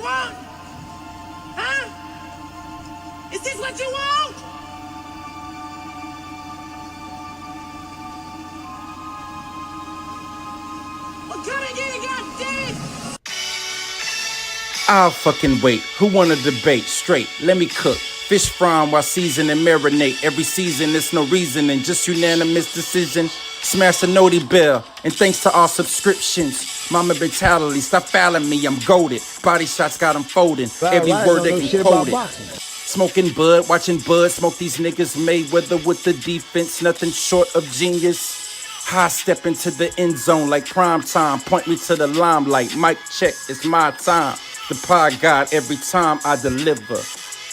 want? Huh? Is this what you want? Well, come and get it, goddammit! I'll fucking wait. Who wanna debate? Straight, let me cook. Fish frying while season and marinate. Every season, there's no reason and just unanimous decision. Smash the noti bell, and thanks to all subscriptions. Mama mentality, stop fouling me, I'm goaded. Body shots got them folding. Every word they can quote it. Smoking bud, watching bud smoke these niggas. Mayweather with the defense, nothing short of genius. High step into the end zone like prime time. Point me to the limelight. Mic check, it's my time. The pod God every time I deliver.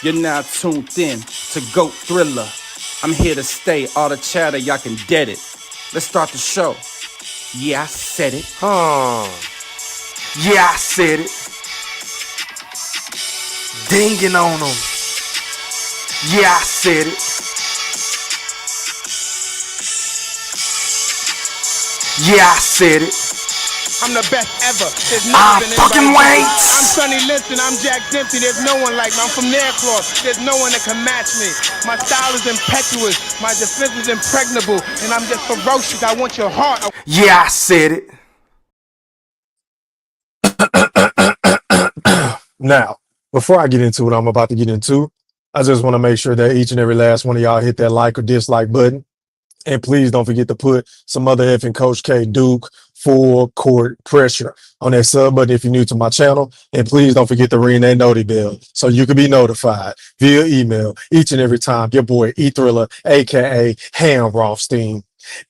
You're now tuned in to GOAT Thriller. I'm here to stay. All the chatter, y'all can dead it. Let's start the show. Yeah, I said it. Yeah, I said it. Dinging on them. Yeah, I said it. Yeah, I said it. I'm the best ever. There's I never been fucking anybody wait. I'm Sonny Liston. I'm Jack Dempsey. There's no one like me. I'm from Nairclaw. There's no one that can match me. My style is impetuous. My defense is impregnable. And I'm just ferocious. I want your heart. Yeah, I said it. Now, before I get into what I'm about to get into, I just want to make sure that each and every last one of y'all hit that like or dislike button. And please don't forget to put some other effing Coach K Duke full court pressure on that sub button if you're new to my channel. And please don't forget to ring that noti bell so you can be notified via email each and every time your boy E Thriller, aka Ham Rothstein,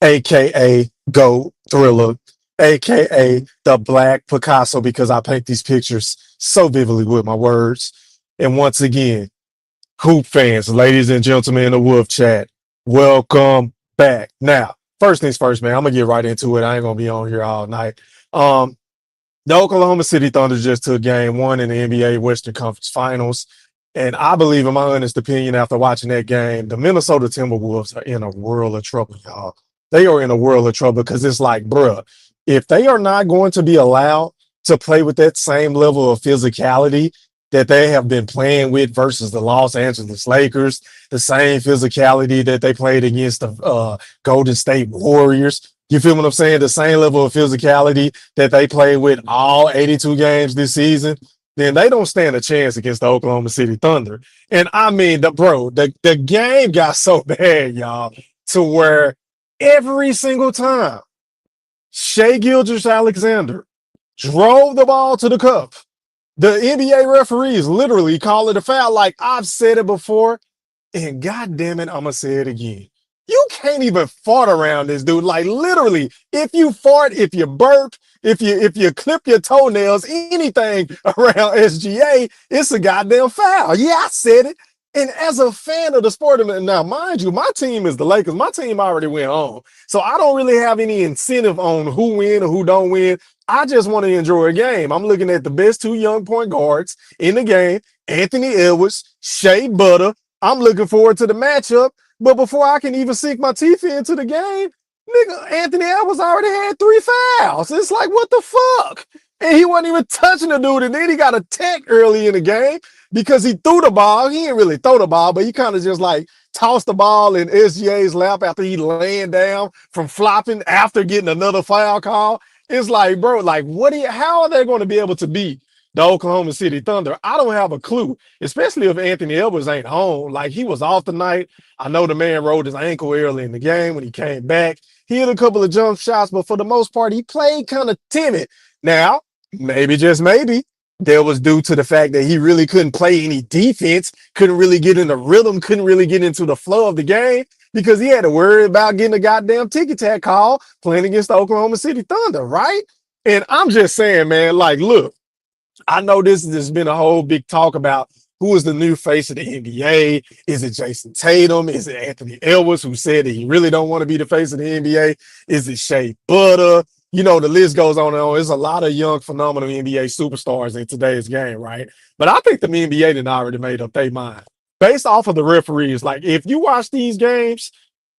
aka Go Thriller, aka the Black Picasso, because I paint these pictures so vividly with my words. And once again, hoop fans, ladies and gentlemen in the Wolf Chat, welcome back. Now, first things first, man, I'm gonna get right into it. I ain't gonna be on here all night. The Oklahoma City Thunder just took game one in the NBA Western Conference Finals. And I believe, in my honest opinion, after watching that game, the Minnesota Timberwolves are in a world of trouble, y'all. They are in a world of trouble because it's like, bruh, if they are not going to be allowed to play with that same level of physicality that they have been playing with versus the Los Angeles Lakers, the same physicality that they played against the Golden State Warriors. You feel what I'm saying? The same level of physicality that they played with all 82 games this season, then they don't stand a chance against the Oklahoma City Thunder. And I mean, the game got so bad, y'all, to where every single time Shai Gilgeous-Alexander drove the ball to the cup, the NBA referees literally call it a foul. Like I've said it before, and God damn it, I'm gonna say it again. You can't even fart around this dude. Like literally, if you fart, if you burp, if you clip your toenails, anything around SGA, it's a goddamn foul. Yeah, I said it. And as a fan of the sport, now mind you, my team is the Lakers. My team already went home, so I don't really have any incentive on who win or who don't win. I just want to enjoy a game. I'm looking at the best two young point guards in the game, Anthony Edwards, Shea Butter. I'm looking forward to the matchup. But before I can even sink my teeth into the game, nigga, Anthony Edwards already had 3 fouls. It's like, what the fuck? And he wasn't even touching the dude. And then he got a tech early in the game because he threw the ball. He didn't really throw the ball, but he kind of just like tossed the ball in SGA's lap after he laying down from flopping after getting another foul call. It's like, bro, like, how are they going to be able to beat the Oklahoma City Thunder? I don't have a clue, especially if Anthony Edwards ain't home. Like, he was off tonight. I know the man rolled his ankle early in the game when he came back. He hit a couple of jump shots, but for the most part, he played kind of timid. Now, maybe, just maybe, that was due to the fact that he really couldn't play any defense, couldn't really get in the rhythm, couldn't really get into the flow of the game because he had to worry about getting a goddamn ticky-tack call playing against the Oklahoma City Thunder, right? And I'm just saying, man, like, look, I know this has been a whole big talk about who is the new face of the NBA. Is it Jason Tatum? Is it Anthony Edwards, who said that he really don't want to be the face of the NBA? Is it Shea Butter? You know, the list goes on and on. There's a lot of young, phenomenal NBA superstars in today's game, right? But I think the NBA done already made up their mind. Based off of the referees, like, if you watch these games,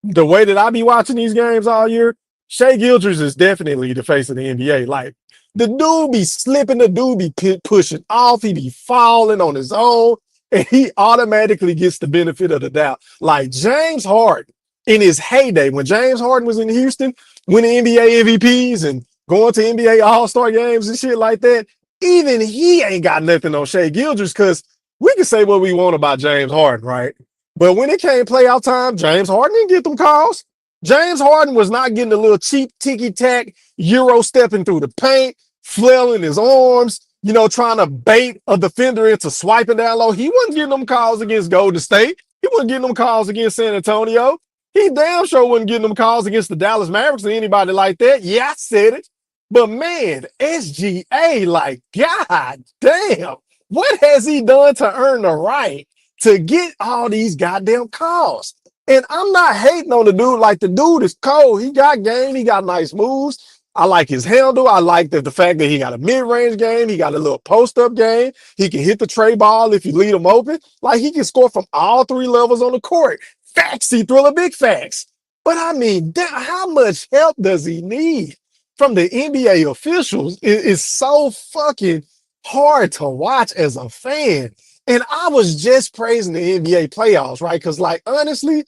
the way that I be watching these games all year, Shai Gilgeous is definitely the face of the NBA. Like, The dude be slipping, the dude be pushing off, he be falling on his own, and he automatically gets the benefit of the doubt. Like James Harden in his heyday, when James Harden was in Houston, winning NBA MVPs and going to NBA All-Star games and shit like that, even he ain't got nothing on Shai Gilgeous because we can say what we want about James Harden, right? But when it came playoff time, James Harden didn't get them calls. James Harden was not getting a little cheap ticky-tack Euro stepping through the paint, flailing his arms, trying to bait a defender into swiping down low. He wasn't getting them calls against Golden State. He wasn't getting them calls against San Antonio. He damn sure wasn't getting them calls against the Dallas Mavericks or anybody like that. Yeah, I said it. But man, SGA, like, God damn, what has he done to earn the right to get all these goddamn calls? And I'm not hating on the dude. Like, the dude is cold. He got game. He got nice moves. I like his handle. I like the fact that he got a mid-range game. He got a little post-up game. He can hit the tray ball if you leave him open. Like, he can score from all three levels on the court. Facts, he Thriller, big facts. But I mean, how much help does he need from the NBA officials? It's so fucking hard to watch as a fan. And I was just praising the NBA playoffs, right? Because, like, honestly,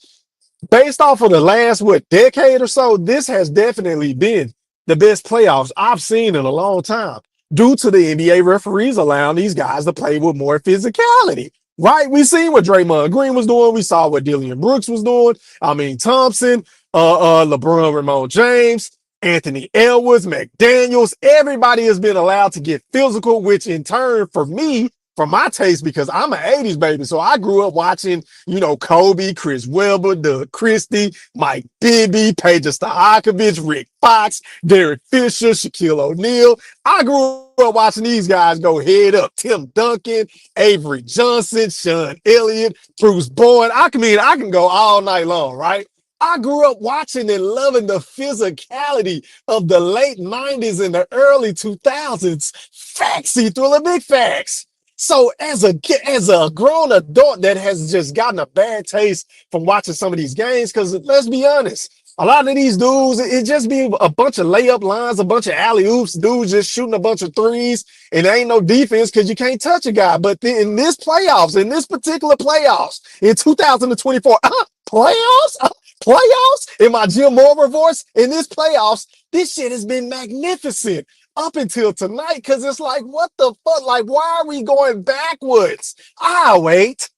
based off of the last, decade or so, this has definitely been the best playoffs I've seen in a long time due to the NBA referees allowing these guys to play with more physicality, right? We seen what Draymond Green was doing. We saw what Dillon Brooks was doing. I mean, Thompson, LeBron, Ramon James, Anthony Edwards, McDaniels, everybody has been allowed to get physical, which in turn, for me, for my taste, because I'm an 80s baby, so I grew up watching, Kobe, Chris Webber, Doug Christie, Mike Bibby, Peja Stojakovic, Rick Fox, Derek Fisher, Shaquille O'Neal. I grew up watching these guys go head up. Tim Duncan, Avery Johnson, Sean Elliott, Bruce Bowen. I can go all night long, right? I grew up watching and loving the physicality of the late 90s and the early 2000s. Facts, Thriller, big facts. So as a grown adult that has just gotten a bad taste from watching some of these games, because let's be honest, a lot of these dudes, it just be a bunch of layup lines, a bunch of alley-oops, dudes just shooting a bunch of threes, and there ain't no defense because you can't touch a guy. But in this particular playoffs, in 2024, playoffs, in my Jim Moore voice, in this playoffs, this shit has been magnificent up until tonight, because it's like, what the fuck? Like, why are we going backwards? Wait.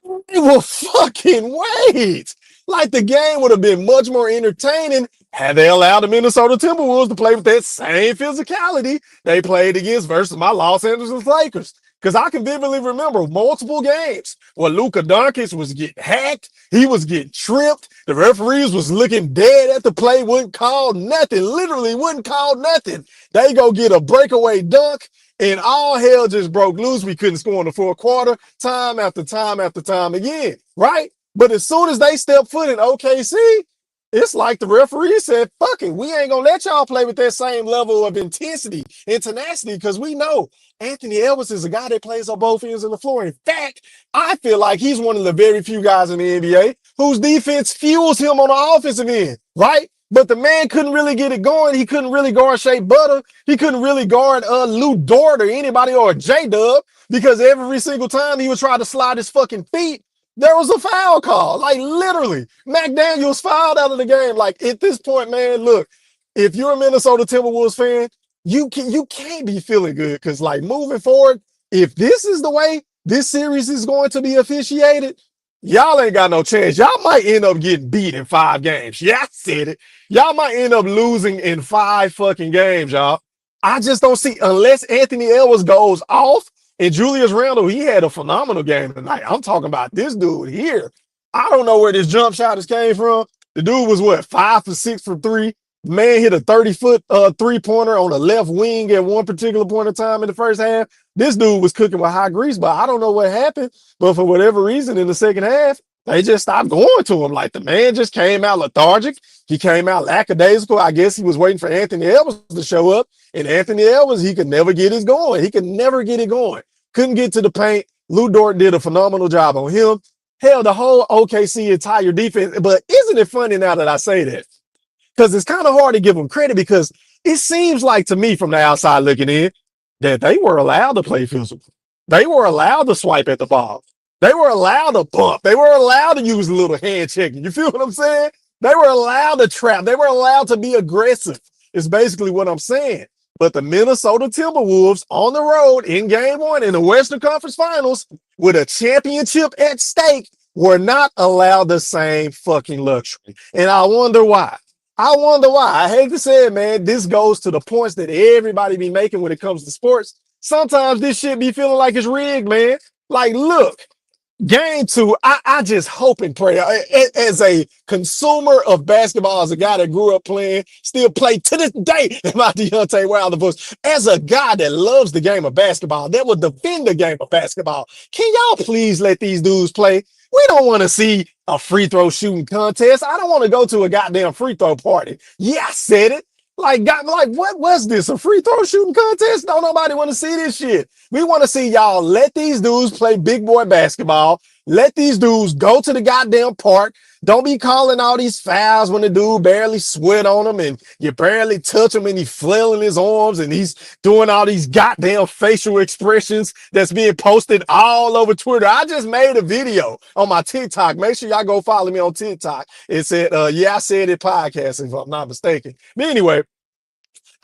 I will fucking wait. Like, the game would have been much more entertaining had they allowed the Minnesota Timberwolves to play with that same physicality they played against versus my Los Angeles Lakers. Because I can vividly remember multiple games where Luka Doncic was getting hacked. He was getting tripped. The referees was looking dead at the play, wouldn't call nothing, literally wouldn't call nothing. They go get a breakaway dunk, and all hell just broke loose. We couldn't score in the fourth quarter, time after time after time again, right? But as soon as they step foot in OKC, it's like the referee said, fuck it, we ain't gonna let y'all play with that same level of intensity and tenacity, because we know Anthony Edwards is a guy that plays on both ends of the floor. In fact, I feel like he's one of the very few guys in the NBA whose defense fuels him on the offensive end, right? But the man couldn't really get it going. He couldn't really guard Shea Butter. He couldn't really guard Lou Dort or anybody, or J-Dub, because every single time he would try to slide his fucking feet, there was a foul call. Like, literally, McDaniels fouled out of the game. Like, at this point, man, look, if you're a Minnesota Timberwolves fan, you can't be feeling good, because, like, moving forward, if this is the way this series is going to be officiated, y'all ain't got no chance. Y'all might end up getting beat in 5 games. Yeah, I said it. Y'all might end up losing in 5 fucking games, y'all. I just don't see, unless Anthony Edwards goes off. And Julius Randle, he had a phenomenal game tonight. I'm talking about this dude here. I don't know where this jump shot has came from. The dude was, 5 for 6 from 3. Man hit a 30-foot three-pointer on the left wing at one particular point in time in the first half. This dude was cooking with high grease, but I don't know what happened. But for whatever reason, in the second half, they just stopped going to him. Like, the man just came out lethargic. He came out lackadaisical. I guess he was waiting for Anthony Edwards to show up. And Anthony Edwards, he could never get it going. He could never get it going. Couldn't get to the paint. Lou Dort did a phenomenal job on him. Hell, the whole OKC entire defense. But isn't it funny now that I say that? Because it's kind of hard to give them credit, because It seems like to me from the outside looking in that they were allowed to play physical. They were allowed to swipe at the ball. They were allowed to bump. They were allowed to use a little hand checking. You feel what I'm saying? They were allowed to trap. They were allowed to be aggressive, is basically what I'm saying. But the Minnesota Timberwolves on the road in game one in the Western Conference Finals with a championship at stake were not allowed the same fucking luxury. And I wonder why. I wonder why. I hate to say it, man. This goes to the points that everybody be making when it comes to sports. Sometimes this shit be feeling like it's rigged, man. Like, look, game two, I just hope and pray. As a consumer of basketball, as a guy that grew up playing, still play to this day, my Deontay Wilder Bush, as a guy that loves the game of basketball, that will defend the game of basketball, can y'all please let these dudes play? We don't want to see a free throw shooting contest. I don't want to go to a goddamn free throw party. Yeah, I said it. Like, what was this? A free throw shooting contest? Don't nobody want to see this shit. We want to see y'all let these dudes play big boy basketball. Let these dudes go to the goddamn park. Don't be calling all these fouls when the dude barely sweat on him and you barely touch him and he's flailing his arms and he's doing all these goddamn facial expressions that's being posted all over Twitter. I just made a video on my TikTok. Make sure y'all go follow me on TikTok. It said, yeah, I said it podcast, if I'm not mistaken. But anyway,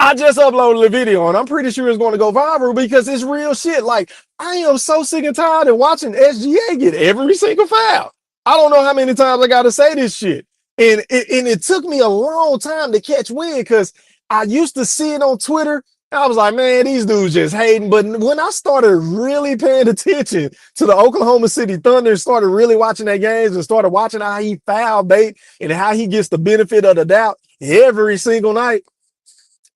I just uploaded a video and I'm pretty sure it's going to go viral because it's real shit. Like, I am so sick and tired of watching SGA get every single foul. I don't know how many times I got to say this shit. And it took me a long time to catch wind because I used to see it on Twitter. And I was like, man, these dudes just hating. But when I started really paying attention to the Oklahoma City Thunder and started really watching their games and started watching how he foul bait and how he gets the benefit of the doubt every single night,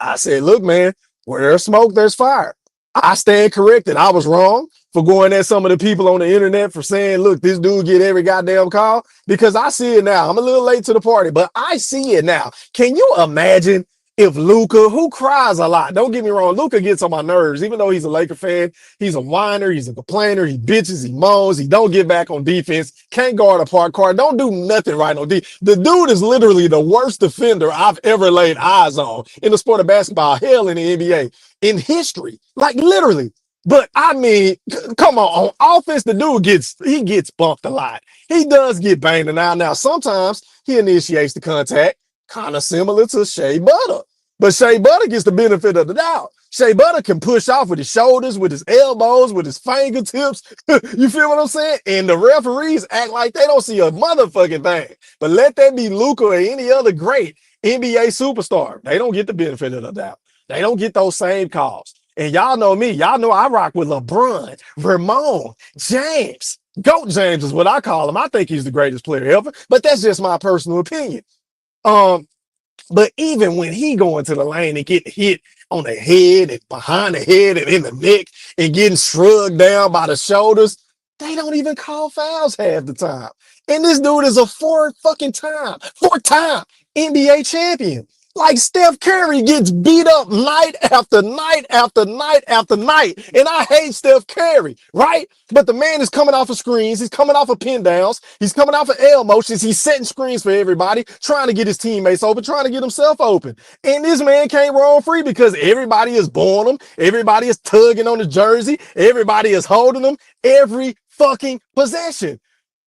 I said, look, man, where there's smoke, there's fire. I stand corrected. I was wrong for going at some of the people on the internet for saying, look, this dude get every goddamn call, because I see it now. I'm a little late to the party, but I see it now. Can you imagine if Luka, who cries a lot, don't get me wrong, Luka gets on my nerves, even though he's a Laker fan, he's a whiner, he's a complainer, he bitches, he moans, he don't get back on defense, can't guard a park card, don't do nothing right on defense. The dude is literally the worst defender I've ever laid eyes on in the sport of basketball, hell in the NBA, in history, like literally. But I mean, come on offense, the dude gets bumped a lot. He does get banged now. Now, sometimes he initiates the contact, kind of similar to Shea Butter. But Shea Butter gets the benefit of the doubt. Shea Butter can push off with his shoulders, with his elbows, with his fingertips. You feel what I'm saying? And the referees act like they don't see a motherfucking thing. But let that be Luka or any other great NBA superstar. They don't get the benefit of the doubt. They don't get those same calls. And y'all know me. Y'all know I rock with LeBron, Ramon, James. GOAT James is what I call him. I think he's the greatest player ever. But that's just my personal opinion. But even when he go into the lane and get hit on the head and behind the head and in the neck and getting shrugged down by the shoulders, they don't even call fouls half the time. And this dude is a four-time NBA champion. Like Steph Curry gets beat up night after night after night after night. And I hate Steph Curry, right? But the man is coming off of screens. He's coming off of pin downs. He's coming off of L motions. He's setting screens for everybody, trying to get his teammates open, trying to get himself open. And this man can't roam free because everybody is booing him. Everybody is tugging on the jersey. Everybody is holding him every fucking possession.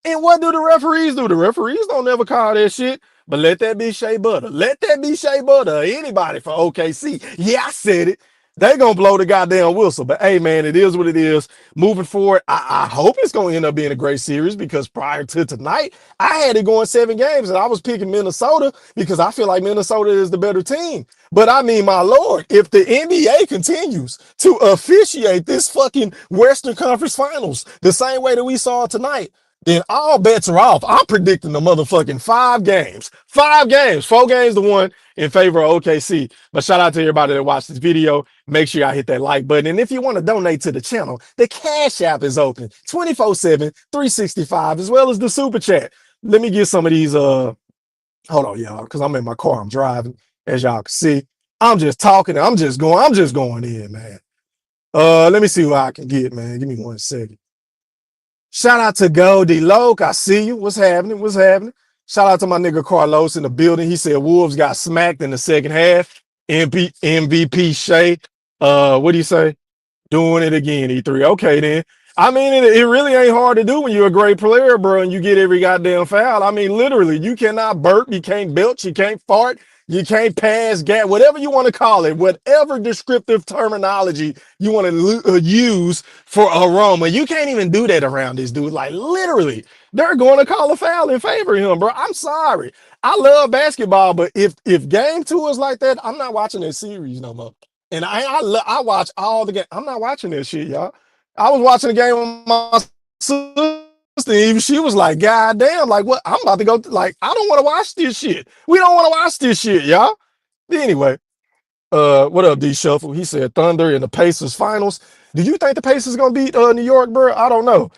And what do the referees do? The referees don't ever call that shit. But let that be Shea Butter. Let that be Shea Butter or anybody for OKC. Yeah, I said it. They gonna blow the goddamn whistle. But hey, man, it is what it is. Moving forward, I hope it's gonna end up being a great series, because prior to tonight, I had it going 7 games and I was picking Minnesota because I feel like Minnesota is the better team. But I mean, my Lord, if the NBA continues to officiate this fucking Western Conference Finals the same way that we saw tonight, then all bets are off. I'm predicting the motherfucking 5 games. 4 games to 1 in favor of OKC. But shout out to everybody that watched this video. Make sure y'all hit that like button. And if you want to donate to the channel, the Cash App is open 24/7, 365, as well as the Super Chat. Let me get some of these. Hold on, y'all, because I'm in my car. I'm driving, as y'all can see. I'm just talking. I'm just going in, man. Let me see what I can get, man. Give me 1 second. Shout out to Goldie Loke. I see you. What's happening? Shout out to my nigga Carlos in the building. He said Wolves got smacked in the second half. MVP Shea. What do you say? Doing it again, E3. Okay, then. I mean, it really ain't hard to do when you're a great player, bro, and you get every goddamn foul. I mean, literally, you cannot burp, you can't belch, you can't fart, you can't pass, gas, whatever you want to call it, whatever descriptive terminology you want to use for aroma. You can't even do that around this dude. Like, literally, they're going to call a foul in favor of him, bro. I'm sorry. I love basketball, but if game two is like that, I'm not watching that series no more. And I watch all the game. I'm not watching that shit, y'all. I was watching the game with my sister. Even she was like, "God damn! Like what? I'm about to go. Like I don't want to watch this shit. We don't want to watch this shit, y'all." Anyway, what up, D Shuffle? He said Thunder in the Pacers finals. Do you think the Pacers gonna beat New York, bro? I don't know.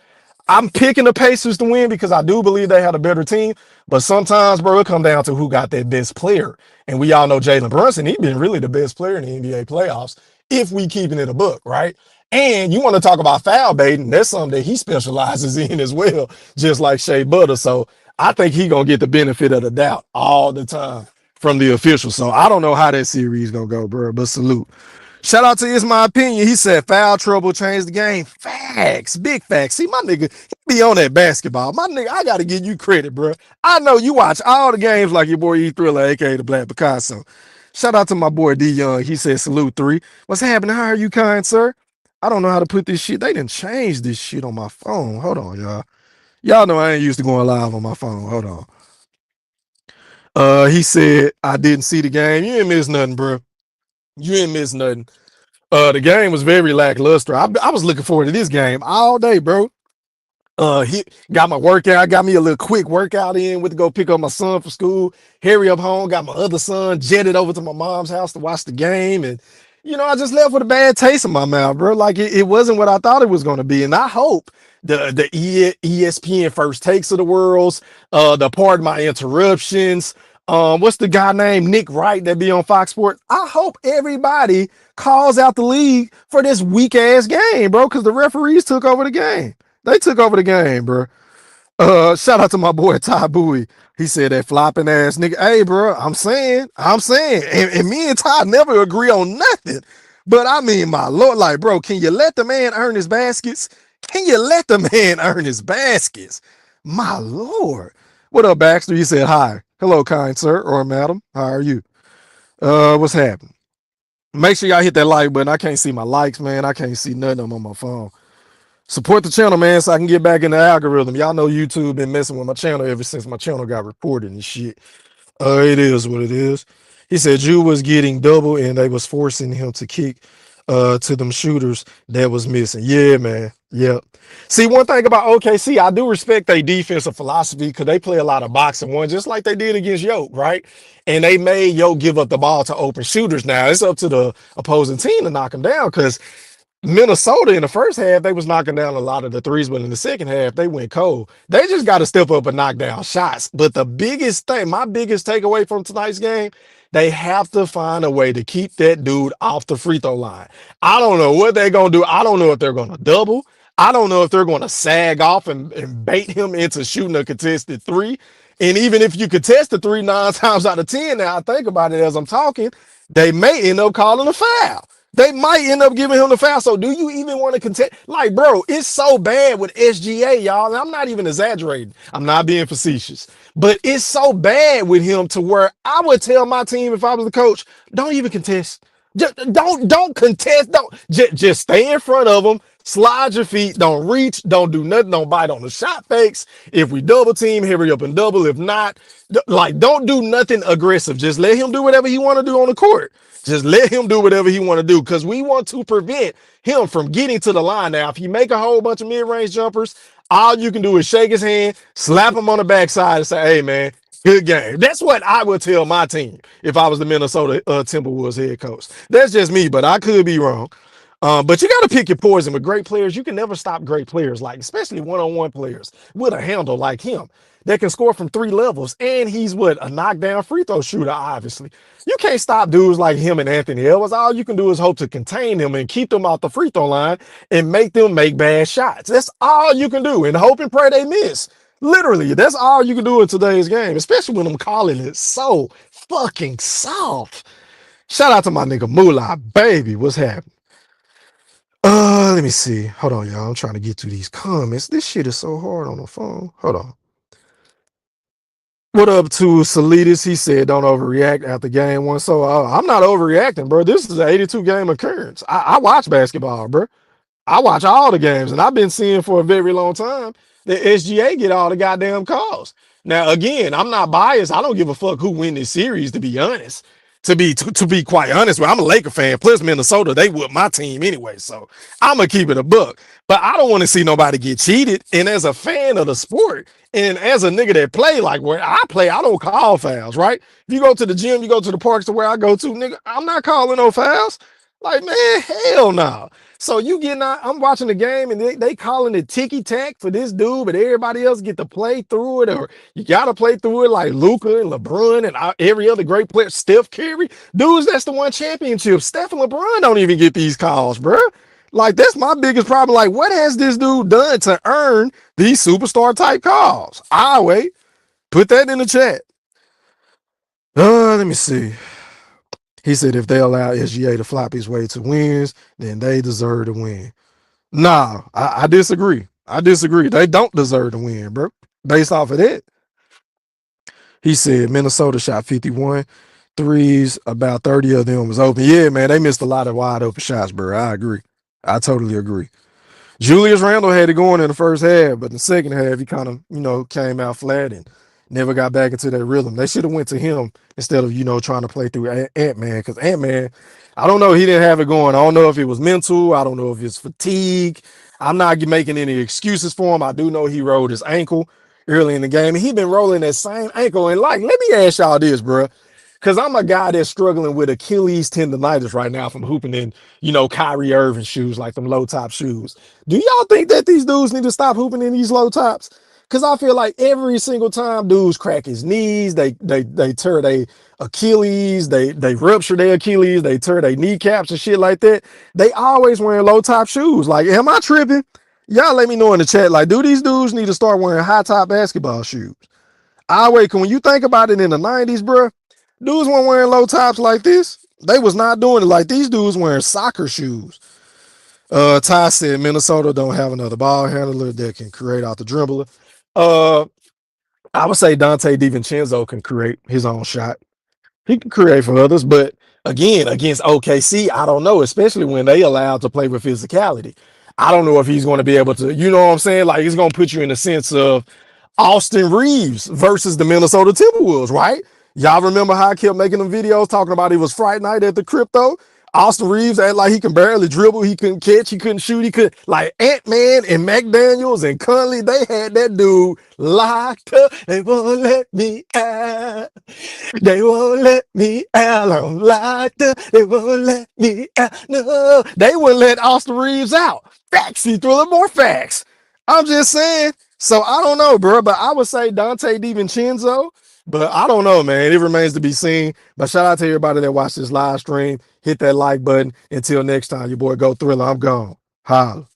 I'm picking the Pacers to win because I do believe they had a better team. But sometimes, bro, it comes down to who got that best player. And we all know Jalen Brunson, he's been really the best player in the NBA playoffs if we keeping it a book, right? And you want to talk about foul baiting, that's something that he specializes in as well, just like Shea Butter. So I think he going to get the benefit of the doubt all the time from the officials. So I don't know how that series going to go, bro, but salute. Shout out to It's My Opinion. He said foul trouble changed the game. Facts. Big facts. See, my nigga, he be on that basketball. My nigga, I got to give you credit, bro. I know you watch all the games like your boy E Thriller, aka the Black Picasso. Shout out to my boy D Young. He said salute 3. What's happening? How are you, kind sir? I don't know how to put this shit. They didn't change this shit on my phone. Hold on, y'all. Y'all know I ain't used to going live on my phone. Hold on. He said I didn't see the game. You ain't miss nothing, bro. You ain't miss nothing. The game was very lackluster. I was looking forward to this game all day, bro. He got my workout, got me a little quick workout in, went to go pick up my son from school, hurry up home, got my other son, jetted over to my mom's house to watch the game. And, I just left with a bad taste in my mouth, bro. Like it wasn't what I thought it was going to be. And I hope the ESPN first takes of the worlds, the pardon my interruptions. What's the guy named Nick Wright that be on Fox Sports? I hope everybody calls out the league for this weak ass game, bro, because the referees took over the game. They took over the game, bro. Shout out to my boy Ty Bowie. He said that flopping ass nigga. Hey, bro, I'm saying, and me and Ty never agree on nothing. But I mean, my lord, like, bro, can you let the man earn his baskets? Can you let the man earn his baskets? My lord. What up, Baxter? He said hi. Hello, kind sir or madam. How are you? What's happening? Make sure y'all hit that like button. I can't see my likes, man. I can't see nothing on my phone. Support the channel, man, so I can get back in the algorithm. Y'all know YouTube been messing with my channel ever since my channel got reported and shit. It is what it is. He said Jew was getting double and they was forcing him to kick to them shooters that was missing. Yeah, man. Yep. See, one thing about OKC, I do respect their defensive philosophy because they play a lot of boxing one, just like they did against Yoke, right? And they made Yoke give up the ball to open shooters. Now it's up to the opposing team to knock them down because Minnesota in the first half, they was knocking down a lot of the threes, but in the second half, they went cold. They just got to step up and knock down shots. But the biggest thing, my biggest takeaway from tonight's game, they have to find a way to keep that dude off the free throw line. I don't know what they're going to do. I don't know if they're going to double. I don't know if they're going to sag off and bait him into shooting a contested three. And even if you contest the 3 9 times out of 10, now I think about it as I'm talking, they may end up calling a foul. They might end up giving him the foul. So do you even want to contest? Like, bro, it's so bad with SGA, y'all. And I'm not even exaggerating. I'm not being facetious. But it's so bad with him to where I would tell my team if I was the coach, don't even contest. Just don't contest. Just stay in front of them. Slide your feet. Don't reach. Don't do nothing. Don't bite on the shot fakes. If we double team, hurry up and double. If not, don't do nothing aggressive. Just let him do whatever he want to do on the court. Just let him do whatever he want to do because we want to prevent him from getting to the line. Now, if he make a whole bunch of mid-range jumpers, all you can do is shake his hand, slap him on the backside, and say, hey, man, good game. That's what I would tell my team if I was the Minnesota Timberwolves head coach. That's just me, but I could be wrong. But you got to pick your poison with great players. You can never stop great players, like especially one-on-one players with a handle like him that can score from 3 levels. And he's a knockdown free throw shooter, obviously. You can't stop dudes like him and Anthony Edwards. All you can do is hope to contain them and keep them off the free throw line and make them make bad shots. That's all you can do, and hope and pray they miss. Literally, that's all you can do in today's game, especially when I'm calling it so fucking soft. Shout out to my nigga Moolah, baby. What's happening? Let me see. Hold on, y'all. I'm trying to get to these comments. This shit is so hard on the phone. Hold on. What up to Salidas? He said, don't overreact after game one. So I'm not overreacting, bro. This is an 82 game occurrence. I watch basketball, bro. I watch all the games, and I've been seeing for a very long time that SGA get all the goddamn calls. Now, again, I'm not biased. I don't give a fuck who win this series, to be honest. To be quite honest, well, I'm a Laker fan. Plus, Minnesota, they whoop my team anyway, so I'm gonna keep it a buck. But I don't want to see nobody get cheated. And as a fan of the sport, and as a nigga that play like where I play, I don't call fouls, right? If you go to the gym, you go to the parks to where I go to, nigga, I'm not calling no fouls. Like, man, hell no. So you getting out, I'm watching the game and they calling it ticky tack for this dude, but everybody else get to play through it, or you gotta play through it like Luka and LeBron and every other great player, Steph Curry, dudes that's the one championship. Steph and LeBron don't even get these calls, bro. Like, that's my biggest problem. Like, what has this dude done to earn these superstar type calls? I'll wait. Put that in the chat. Let me see. He said if they allow SGA to flop his way to wins, then they deserve to win. Nah, I disagree. I disagree. They don't deserve to win, bro. Based off of that. He said Minnesota shot 51 threes, about 30 of them was open. Yeah, man, they missed a lot of wide open shots, bro. I agree. I totally agree. Julius Randle had it going in the first half, but in the second half, he kind of, came out flat and never got back into that rhythm. They should have went to him instead of, trying to play through Ant-Man, because Ant-Man, I don't know, he didn't have it going. I don't know if it was mental. I don't know if it's fatigue. I'm not making any excuses for him. I do know he rolled his ankle early in the game, and he been rolling that same ankle. And like, let me ask y'all this, bro. Because I'm a guy that's struggling with Achilles tendonitis right now from hooping in, Kyrie Irving shoes, like them low top shoes. Do y'all think that these dudes need to stop hooping in these low tops? Because I feel like every single time dudes crack his knees, they tear their Achilles, they rupture their Achilles, they tear their kneecaps and shit like that. They always wearing low top shoes. Like, am I tripping? Y'all let me know in the chat. Like, do these dudes need to start wearing high top basketball shoes? I wait. When you think about it in the 90s, bro, dudes weren't wearing low tops like this. They was not doing it like these dudes wearing soccer shoes. Ty said Minnesota don't have another ball handler that can create out the dribbler. I would say Dante DiVincenzo can create his own shot. He can create for others, but again, against OKC, I don't know, especially when they allowed to play with physicality. I don't know if he's going to be able to, you know what I'm saying? Like, he's going to put you in the sense of Austin Reeves versus the Minnesota Timberwolves, right? Y'all remember how I kept making them videos talking about it was Friday night at the crypto? Austin Reeves act like he can barely dribble, he couldn't catch, he couldn't shoot, he could like Ant-Man and McDaniels and Conley, they had that dude locked up. They won't let me out. They won't let me out. I'm locked up. They won't let me out. No, they wouldn't let Austin Reeves out. Facts. He threw a little more facts. I'm just saying. So I don't know, bro, but I would say Dante DiVincenzo, but I don't know, man. It remains to be seen. But shout out to everybody that watched this live stream. Hit that like button. Until next time, your boy Go Thriller. I'm gone. Holla.